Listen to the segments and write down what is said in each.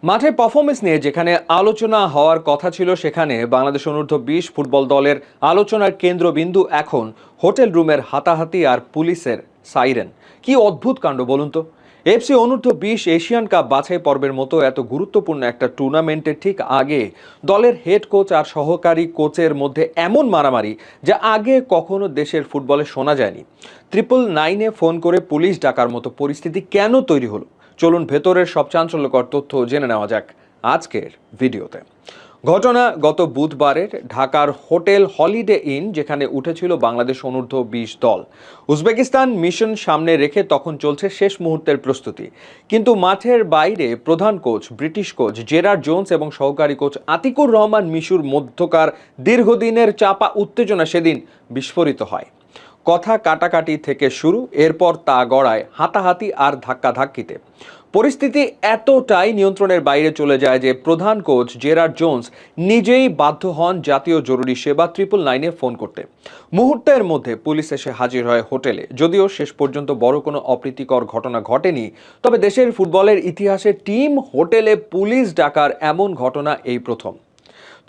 মাঠে পারফরমেন্স নিয়ে যেখানে আলোচনা হওয়ার কথা ছিল, সেখানে বাংলাদেশ অনূর্ধ্ব-20 ফুটবল দলের আলোচনার কেন্দ্রবিন্দু এখন হোটেল রুমের হাতাহাতি আর পুলিশের সাইরেন। কি অদ্ভুত কাণ্ড বলুন তো। এফসি অনূর্ধ্ব-20 এশিয়ান কাপ বাছাই পর্বের মতো এত গুরুত্বপূর্ণ একটা টুর্নামেন্টের ঠিক আগে দলের হেড কোচ আর সহকারী কোচের মধ্যে এমন মারামারি যা আগে কখনো দেশের ফুটবলে শোনা যায়নি। 999-এ ফোন করে পুলিশ ডাকার মতো পরিস্থিতি কেন তৈরি হলো? চলুন ভেতরের সব চাঞ্চল্যকর তথ্য জেনে নেওয়া যাক আজকের ভিডিওতে। ঘটনা গত বুধবারের ঢাকার হোটেল হলিডে ইন, যেখানে উঠেছিল বাংলাদেশ অনূর্ধ্ব-20 দল। উজবেকিস্তান মিশন সামনে রেখে তখন চলছে শেষ মুহূর্তের প্রস্তুতি, কিন্তু মাঠের বাইরে প্রধান coach British coach Gerard Jones এবং সহকারী কোচ আতিকুর রহমান মিশুর মধ্যকার দীর্ঘদিনের চাপা উত্তেজনা সেদিন বিস্ফোরিত হয়। কথা কাটাকাটি থেকে শুরু, এরপর তা গড়ায় হাতাহাতি আর ধাক্কাধাক্কিতে। পরিস্থিতি এতটাই নিয়ন্ত্রণের বাইরে চলে যায় যে প্রধান কোচ জেরার্ড জোন্স নিজেই বাধ্য হন জাতীয় জরুরি সেবা 999-এ ফোন করতে। মুহূর্তের মধ্যে পুলিশ এসে হাজির হয় হোটেলে। যদিও শেষ পর্যন্ত বড় কোনো অপ্রীতিকর ঘটনা ঘটেনি, তবে দেশের ফুটবলের ইতিহাসে টিম হোটেলে পুলিশ ডাকার এমন ঘটনা এই প্রথম।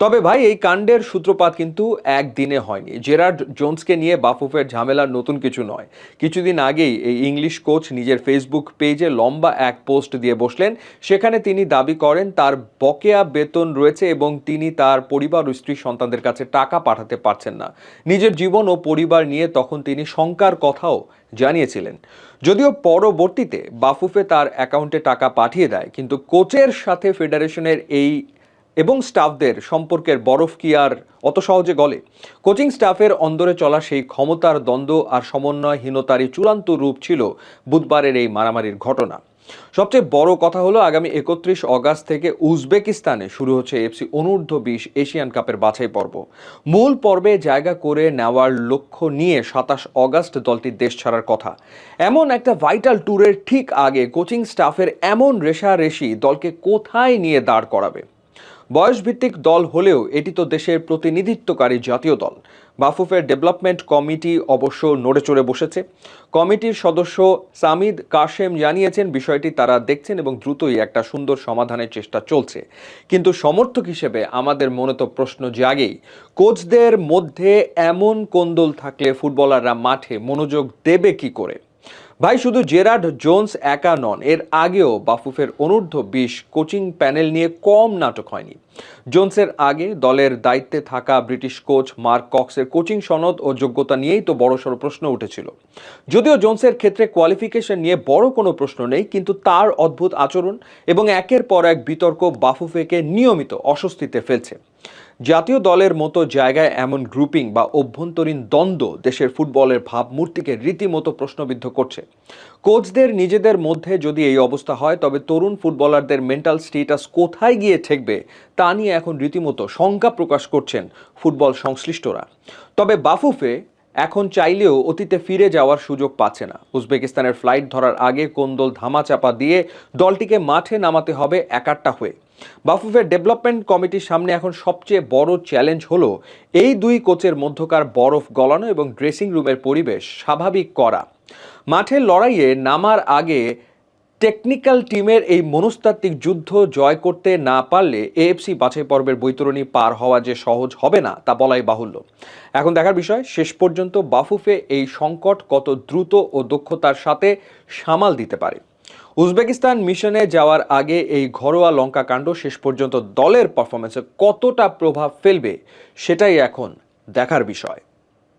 তবে ভাই, এই কাণ্ডের সূত্রপাত কিন্তু একদিনে হয়নি। জেরার্ড জোন্সকে নিয়ে বাফুফের ঝামেলা নতুন কিছু নয়। কিছুদিন আগেই এই ইংলিশ কোচ নিজের ফেসবুক পেজে লম্বা এক পোস্ট দিয়ে বসলেন। সেখানে তিনি দাবি করেন তার বকেয়া বেতন রয়েছে এবং তিনি তার পরিবার ও স্ত্রী সন্তানদের কাছে টাকা পাঠাতে পারছেন না। নিজের জীবন ও পরিবার নিয়ে তখন তিনি শঙ্কার কথাও জানিয়েছিলেন। যদিও পরবর্তীতে বাফুফে তার অ্যাকাউন্টে টাকা পাঠিয়ে দেয়, কিন্তু কোচের সাথে ফেডারেশনের এবং স্টাফদের সম্পর্কের বরফ কি আর অত সহজে গলে? কোচিং স্টাফের অন্দরে চলা সেই ক্ষমতার দ্বন্দ্ব আর সমন্বয়হীনতারই চূড়ান্ত রূপ ছিল বুধবারের এই মারামারির ঘটনা। সবচেয়ে বড় কথা হলো, আগামী 31 অগাস্ট থেকে উজবেকিস্তানে শুরু হচ্ছে এফসি অনূর্ধ্ব-20 এশিয়ান কাপের বাছাই পর্ব। মূল পর্বে জায়গা করে নেওয়ার লক্ষ্য নিয়ে 27 অগাস্ট দলটির দেশ ছাড়ার কথা। এমন একটা ভাইটাল ট্যুরের ঠিক আগে কোচিং স্টাফের এমন রেষারেষি দলকে কোথায় নিয়ে দাঁড় করাবে? বয়সভিত্তিক দল হলেও এটি তো দেশের প্রতিনিধিত্বকারী জাতীয় দল। বাফুফের ডেভেলপমেন্ট কমিটি অবশ্য নড়ে চড়ে বসেছে। কমিটির সদস্য সামিদ কাশেম জানিয়েছেন বিষয়টি তারা দেখছেন এবং দ্রুতই একটা সুন্দর সমাধানের চেষ্টা চলছে। কিন্তু সমর্থক হিসেবে আমাদের মনে তো প্রশ্ন জাগেই, কোচদের মধ্যে এমন কোন্দল থাকলে ফুটবলাররা মাঠে মনোযোগ দেবে কি করে? ভাই, শুধু জেরার্ড জোন্স একা নন, এর আগেও বাফুফের অনূর্ধ্ব-20 কোচিং প্যানেল নিয়ে কম নাটক হয়নি। জোন্সের আগে দলের দায়িত্বে থাকা ব্রিটিশ কোচ মার্ক কক্সের কোচিং সনদ ও যোগ্যতা নিয়েই তো বড়সড় প্রশ্ন উঠেছিল। যদিও জোন্সের ক্ষেত্রে কোয়ালিফিকেশন নিয়ে বড় কোনো প্রশ্ন নেই, কিন্তু তার অদ্ভুত আচরণ এবং একের পর এক বিতর্ক বাফুফেকে নিয়মিত অস্বস্তিতে ফেলছে। জাতীয় দলের মতো জায়গায় এমন গ্রুপিং বা অভ্যন্তরীণ দ্বন্দ্ব দেশের ফুটবলের ভাবমূর্তিকে রীতিমতো প্রশ্নবিদ্ধ করছে। কোচদের নিজেদের মধ্যে যদি এই অবস্থা হয়, তবে তরুণ ফুটবলারদের মেন্টাল স্ট্যাটাস কোথায় গিয়ে ঠেকবে তা নিয়ে এখন রীতিমতো শঙ্কা প্রকাশ করছেন ফুটবল সংশ্লিষ্টরা। তবে বাফুফে এখন চাইলেও অতীতে ফিরে যাওয়ার সুযোগ পাচ্ছে না। উজবেকিস্তানের ফ্লাইট ধরার আগে কোন্দল ধামাচাপা দিয়ে দলটিকে মাঠে নামাতে হবে একাট্টা হয়ে। বাফুফের ডেভেলপমেন্ট কমিটির সামনে এখন সবচেয়ে বড় চ্যালেঞ্জ হলো এই দুই কোচের মধ্যকার বরফ গলানো এবং ড্রেসিং রুমের পরিবেশ স্বাভাবিক করা। মাঠের লড়াইয়ে নামার আগে টেকনিক্যাল টিমের এই মনস্তাত্ত্বিক যুদ্ধ জয় করতে না পারলে এএফসি বাছাই পর্বের বৈতরণী পার হওয়া যে সহজ হবে না তা বলাই বাহুল্য। এখন দেখার বিষয়, শেষ পর্যন্ত বাফুফে এই সংকট কত দ্রুত ও দক্ষতার সাথে সামাল দিতে পারে। উজবেকিস্তান মিশনে যাওয়ার আগে এই ঘরোয়া লঙ্কা কাণ্ড শেষ পর্যন্ত দলের পারফরমেন্সে কতটা প্রভাব ফেলবে, সেটাই এখন দেখার বিষয়।